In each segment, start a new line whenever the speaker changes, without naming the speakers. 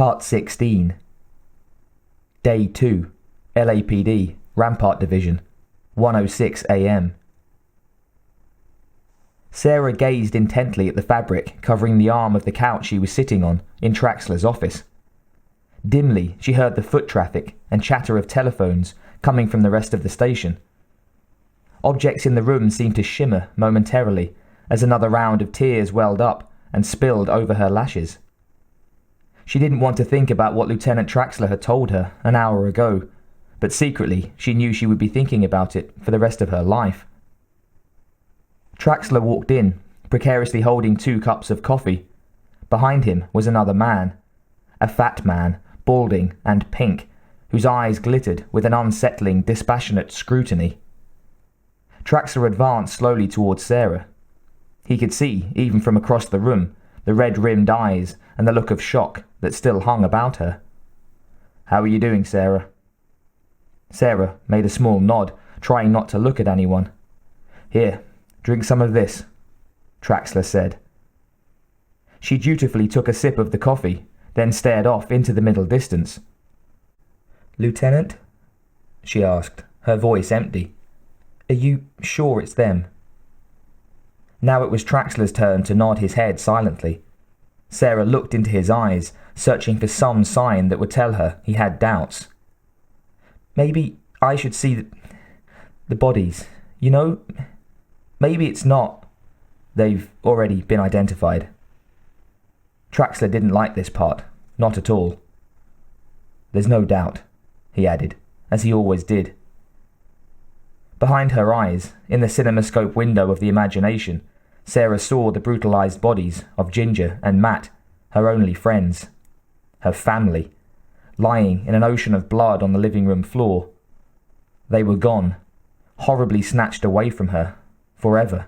Part 16. Day 2. LAPD, Rampart Division, 1:06 a.m. Sarah gazed intently at the fabric covering the arm of the couch she was sitting on in Traxler's office. Dimly, she heard the foot traffic and chatter of telephones coming from the rest of the station. Objects in the room seemed to shimmer momentarily as another round of tears welled up and spilled over her lashes. She didn't want to think about what Lieutenant Traxler had told her an hour ago, but secretly she knew she would be thinking about it for the rest of her life. Traxler walked in, precariously holding 2 cups of coffee. Behind him was another man, a fat man, balding and pink, whose eyes glittered with an unsettling, dispassionate scrutiny. Traxler advanced slowly towards Sarah. He could see, even from across the room, the red-rimmed eyes and the look of shock that still hung about her. "How are you doing, Sarah?" Sarah made a small nod, trying not to look at anyone. "Here, drink some of this," Traxler said. She dutifully took a sip of the coffee, then stared off into the middle distance. "Lieutenant?" she asked, her voice empty. "Are you sure it's them?" Now it was Traxler's turn to nod his head silently. Sarah looked into his eyes, searching for some sign that would tell her he had doubts. "Maybe I should see the bodies. You know, maybe it's not. They've already been identified." Traxler didn't like this part, not at all. "There's no doubt," he added, as he always did. Behind her eyes, in the cinemascope window of the imagination, Sarah saw the brutalized bodies of Ginger and Matt, her only friends, her family, lying in an ocean of blood on the living room floor. They were gone, horribly snatched away from her, forever.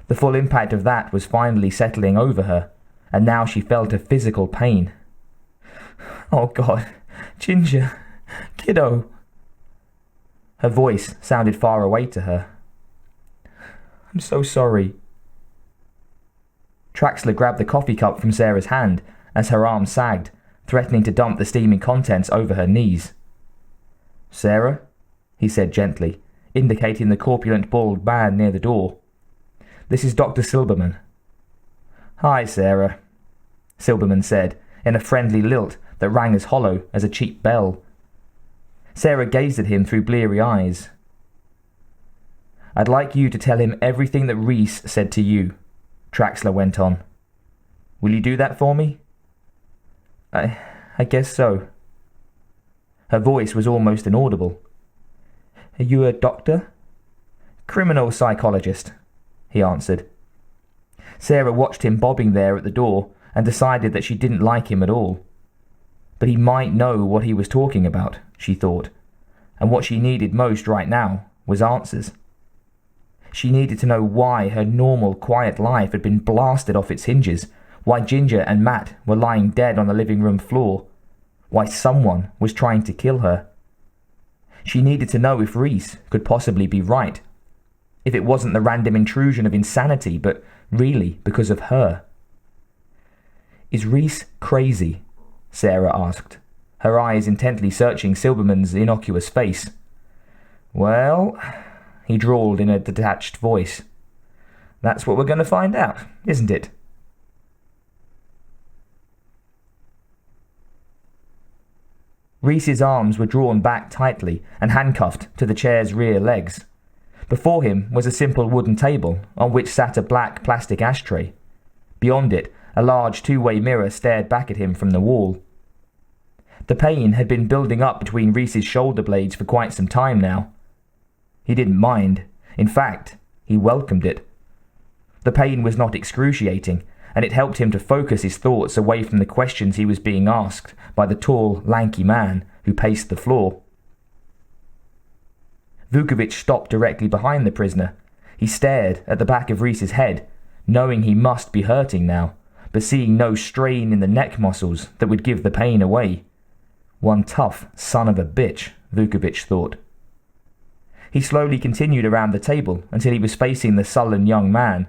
The full impact of that was finally settling over her, and now she felt a physical pain. "Oh God, Ginger, kiddo." Her voice sounded far away to her. "I'm so sorry." Traxler grabbed the coffee cup from Sarah's hand as her arm sagged, threatening to dump the steaming contents over her knees. "Sarah?" he said gently, indicating the corpulent bald man near the door. "This is Dr. Silberman." "Hi, Sarah," Silberman said, in a friendly lilt that rang as hollow as a cheap bell. Sarah gazed at him through bleary eyes. "I'd like you to tell him everything that Reese said to you," Traxler went on. "Will you do that for me?" I guess so." Her voice was almost inaudible. "Are you a doctor?" "Criminal psychologist," he answered. Sarah watched him bobbing there at the door and decided that she didn't like him at all. But he might know what he was talking about, she thought, and what she needed most right now was answers. She needed to know why her normal, quiet life had been blasted off its hinges, why Ginger and Matt were lying dead on the living room floor, why someone was trying to kill her. She needed to know if Reese could possibly be right, if it wasn't the random intrusion of insanity, but really because of her. "Is Reese crazy?" Sarah asked, her eyes intently searching Silberman's innocuous face. "Well," he drawled in a detached voice, "that's what we're going to find out, isn't it?" Reese's arms were drawn back tightly and handcuffed to the chair's rear legs. Before him was a simple wooden table on which sat a black plastic ashtray. Beyond it, a large 2-way mirror stared back at him from the wall. The pain had been building up between Reese's shoulder blades for quite some time now. He didn't mind. In fact, he welcomed it. The pain was not excruciating, and it helped him to focus his thoughts away from the questions he was being asked by the tall, lanky man who paced the floor. Vukovic stopped directly behind the prisoner. He stared at the back of Reese's head, knowing he must be hurting now, but seeing no strain in the neck muscles that would give the pain away. One tough son of a bitch, Vukovic thought. He slowly continued around the table until he was facing the sullen young man.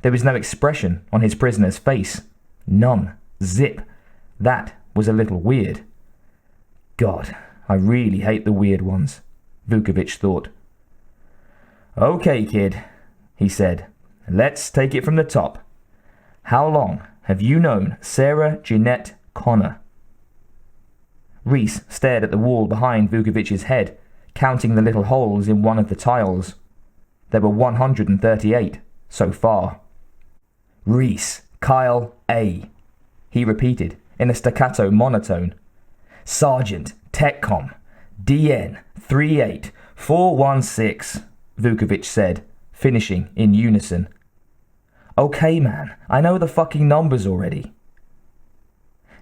There was no expression on his prisoner's face. None. Zip. That was a little weird. God, I really hate the weird ones, Vukovic thought. Okay, kid, he said. Let's take it from the top. How long have you known Sarah Jeanette Connor? Reese stared at the wall behind Vukovic's head, counting the little holes in one of the tiles. There were 138 so far. Reese Kyle A., he repeated in a staccato monotone. Sergeant TechCom DN 38416, Vukovic said, finishing in unison. Okay, man, I know the fucking numbers already.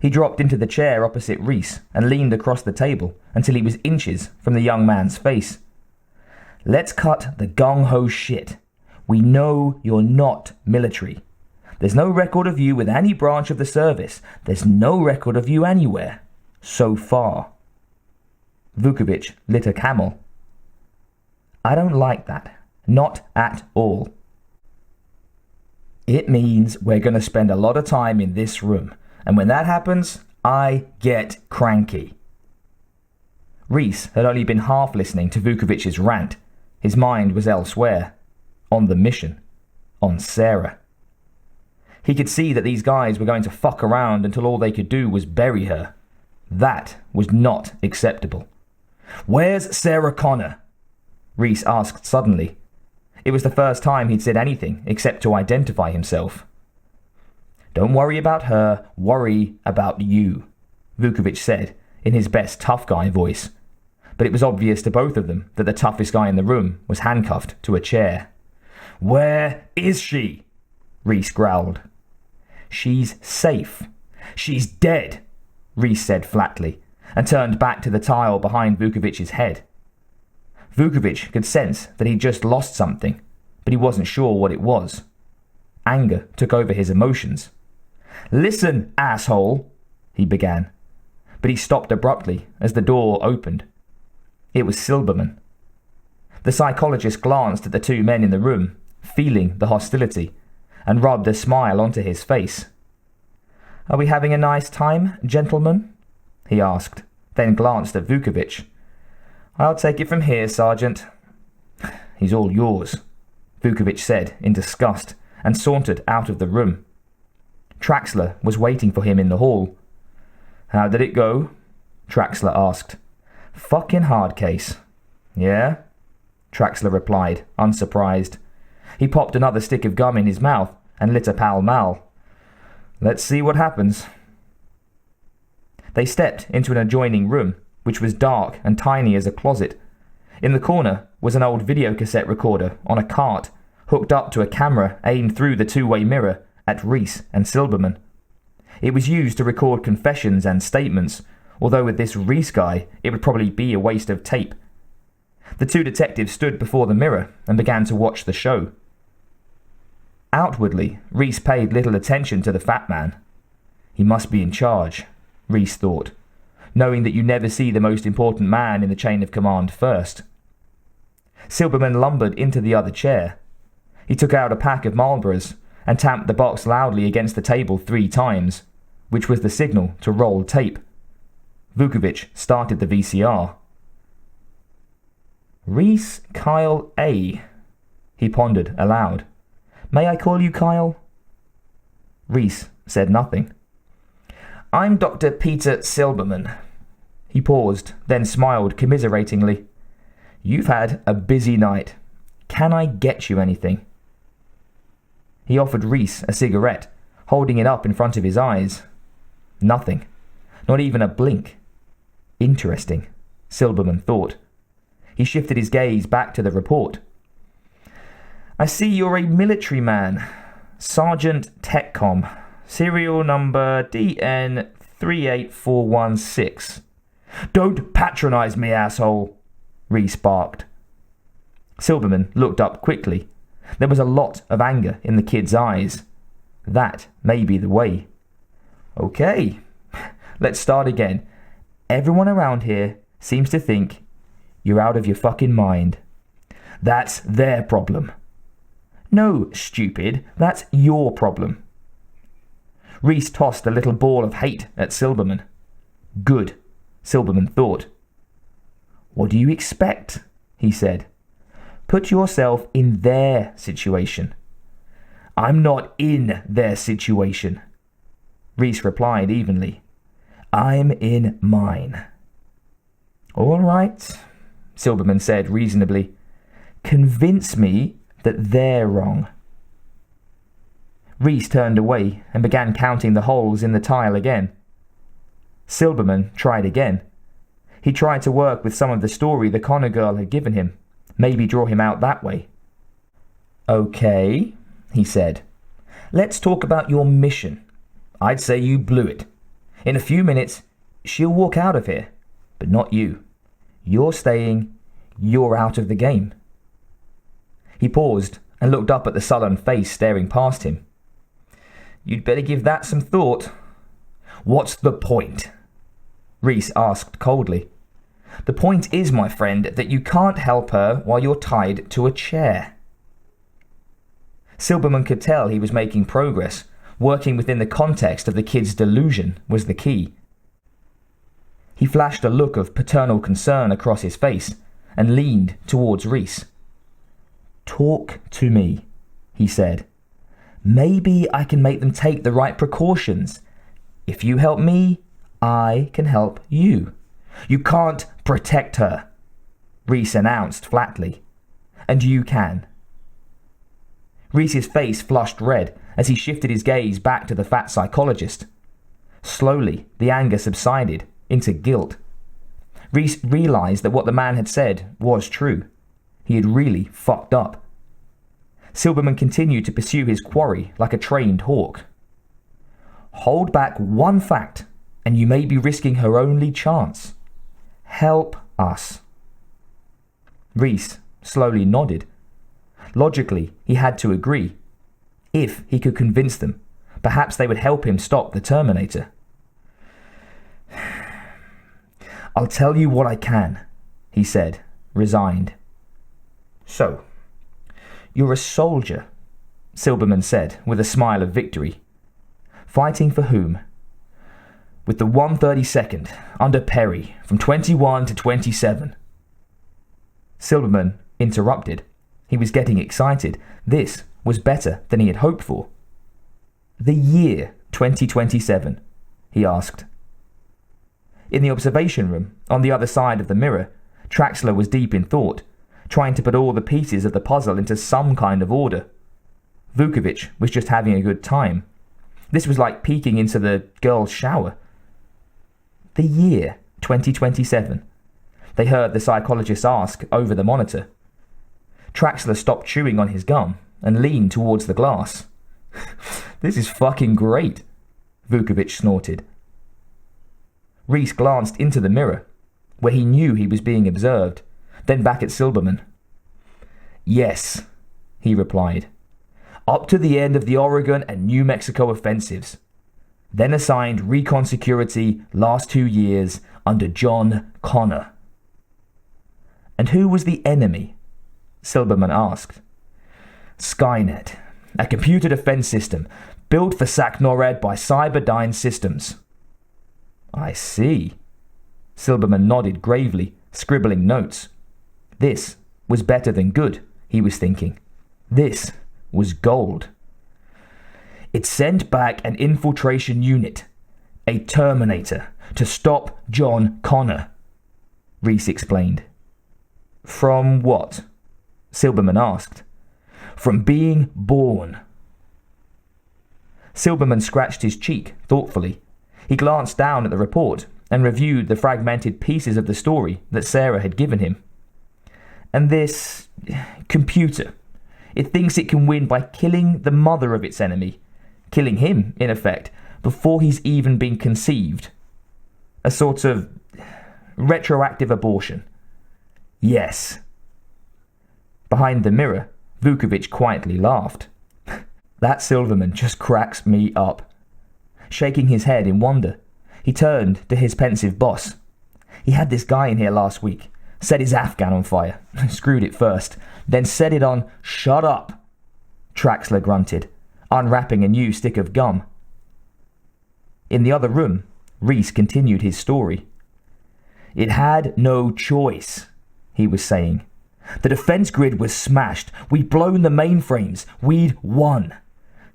He dropped into the chair opposite Reese and leaned across the table until he was inches from the young man's face. Let's cut the gung-ho shit. We know you're not military. There's no record of you with any branch of the service. There's no record of you anywhere. So far. Vukovic lit a Camel. I don't like that. Not at all. It means we're going to spend a lot of time in this room. And when that happens, I get cranky. Reese had only been half listening to Vukovic's rant. His mind was elsewhere. On the mission. On Sarah. He could see that these guys were going to fuck around until all they could do was bury her. That was not acceptable. Where's Sarah Connor? Reese asked suddenly. It was the first time he'd said anything except to identify himself. Don't worry about her, worry about you, Vukovic said in his best tough guy voice. But it was obvious to both of them that the toughest guy in the room was handcuffed to a chair. Where is she? Reese growled. She's safe. She's dead, Reese said flatly, and turned back to the tile behind Vukovic's head. Vukovic could sense that he'd just lost something, but he wasn't sure what it was. Anger took over his emotions. Listen, asshole, he began, but he stopped abruptly as the door opened. It was Silberman. The psychologist glanced at the two men in the room, feeling the hostility, and rubbed a smile onto his face. Are we having a nice time, gentlemen? He asked, then glanced at Vukovic. I'll take it from here, Sergeant. He's all yours, Vukovic said in disgust, and sauntered out of the room. Traxler was waiting for him in the hall. How did it go? Traxler asked. Fucking hard case. Yeah? Traxler replied, unsurprised. He popped another stick of gum in his mouth and lit a Pall Mall. Let's see what happens. They stepped into an adjoining room, which was dark and tiny as a closet. In the corner was an old videocassette recorder on a cart, hooked up to a camera aimed through the two-way mirror at Reese and Silberman. It was used to record confessions and statements, although with this Reese guy, it would probably be a waste of tape. The two detectives stood before the mirror and began to watch the show. Outwardly, Reese paid little attention to the fat man. He must be in charge, Reese thought, knowing that you never see the most important man in the chain of command first. Silberman lumbered into the other chair. He took out a pack of Marlboros and tamped the box loudly against the table 3 times, which was the signal to roll tape. Vukovic started the VCR. Reese Kyle A., he pondered aloud. May I call you Kyle? Reese said nothing. I'm Dr. Peter Silberman. He paused, then smiled commiseratingly. You've had a busy night. Can I get you anything? He offered Reese a cigarette, holding it up in front of his eyes. Nothing. Not even a blink. Interesting, Silberman thought. He shifted his gaze back to the report. I see you're a military man. Sergeant TechCom. Serial number DN 38416. Don't patronize me, asshole, Reese barked. Silberman looked up quickly. There was a lot of anger in the kid's eyes. That may be the way. Okay, let's start again. Everyone around here seems to think you're out of your fucking mind. That's their problem. No, stupid, that's your problem. Reese tossed a little ball of hate at Silberman. Good, Silberman thought. What do you expect? He said. Put yourself in their situation. I'm not in their situation, Reese replied evenly. I'm in mine. All right, Silberman said reasonably. Convince me that they're wrong. Reese turned away and began counting the holes in the tile again. Silberman tried again. He tried to work with some of the story the Connor girl had given him, maybe draw him out that way. Okay, he said. Let's talk about your mission. I'd say you blew it. In a few minutes, she'll walk out of here, but not you. You're staying. You're out of the game. He paused and looked up at the sullen face staring past him. You'd better give that some thought. What's the point? Reese asked coldly. The point is, my friend, that you can't help her while you're tied to a chair. Silberman could tell he was making progress. Working within the context of the kid's delusion was the key. He flashed a look of paternal concern across his face and leaned towards Reese. Talk to me, he said. Maybe I can make them take the right precautions. If you help me, I can help you. You can't protect her, Reese announced flatly. And you can. Reese's face flushed red as he shifted his gaze back to the fat psychologist. Slowly, the anger subsided into guilt. Reese realized that what the man had said was true. He had really fucked up. Silberman continued to pursue his quarry like a trained hawk. Hold back one fact, and you may be risking her only chance. Help us. Reese slowly nodded. Logically, he had to agree. If he could convince them, perhaps they would help him stop the Terminator. I'll tell you what I can, he said, resigned. So, you're a soldier, Silberman said with a smile of victory. Fighting for whom? With the 132nd, under Perry, from 21 to 27. Silberman interrupted. He was getting excited. This was better than he had hoped for. The year 2027, he asked. In the observation room, on the other side of the mirror, Traxler was deep in thought, trying to put all the pieces of the puzzle into some kind of order. Vukovic was just having a good time. This was like peeking into the girl's shower. The year 2027, they heard the psychologist ask over the monitor. Traxler stopped chewing on his gum and leaned towards the glass. This is fucking great, Vukovic snorted. Reese glanced into the mirror, where he knew he was being observed, then back at Silberman. Yes, he replied. Up to the end of the Oregon and New Mexico offensives. Then assigned recon security last 2 years under John Connor. And who was the enemy? Silberman asked. Skynet, a computer defense system built for SAC-NORAD by Cyberdyne Systems. I see. Silberman nodded gravely, scribbling notes. This was better than good, he was thinking. This was gold. It sent back an infiltration unit, a Terminator, to stop John Connor, Reese explained. From what? Silberman asked. From being born. Silberman scratched his cheek thoughtfully. He glanced down at the report and reviewed the fragmented pieces of the story that Sarah had given him. And this computer, it thinks it can win by killing the mother of its enemy, killing him, in effect, before he's even been conceived. A sort of retroactive abortion. Yes. Behind the mirror, Vukovic quietly laughed. That Silverman just cracks me up. Shaking his head in wonder, he turned to his pensive boss. He had this guy in here last week, set his Afghan on fire, screwed it first, then set it on. Shut up, Traxler grunted, unwrapping a new stick of gum. In the other room, Reese continued his story. "It had no choice," he was saying. "The defense grid was smashed. We'd blown the mainframes. We'd won.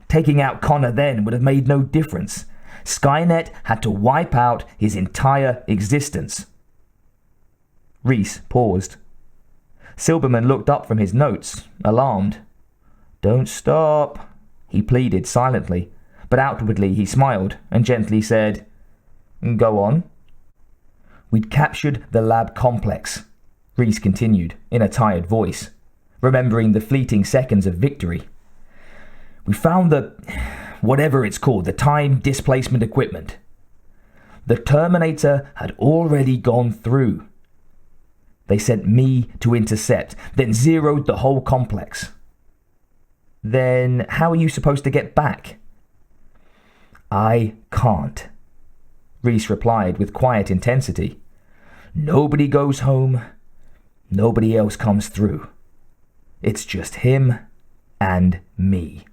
Taking out Connor then would have made no difference. Skynet had to wipe out his entire existence." Reese paused. Silberman looked up from his notes, alarmed. "Don't stop," he pleaded silently, but outwardly he smiled and gently said, "Go on." "We'd captured the lab complex," Reese continued in a tired voice, remembering the fleeting seconds of victory. "We found whatever it's called, the time displacement equipment. The Terminator had already gone through. They sent me to intercept, then zeroed the whole complex." "Then how are you supposed to get back?" "I can't," Reese replied with quiet intensity. "Nobody goes home. Nobody else comes through. It's just him and me."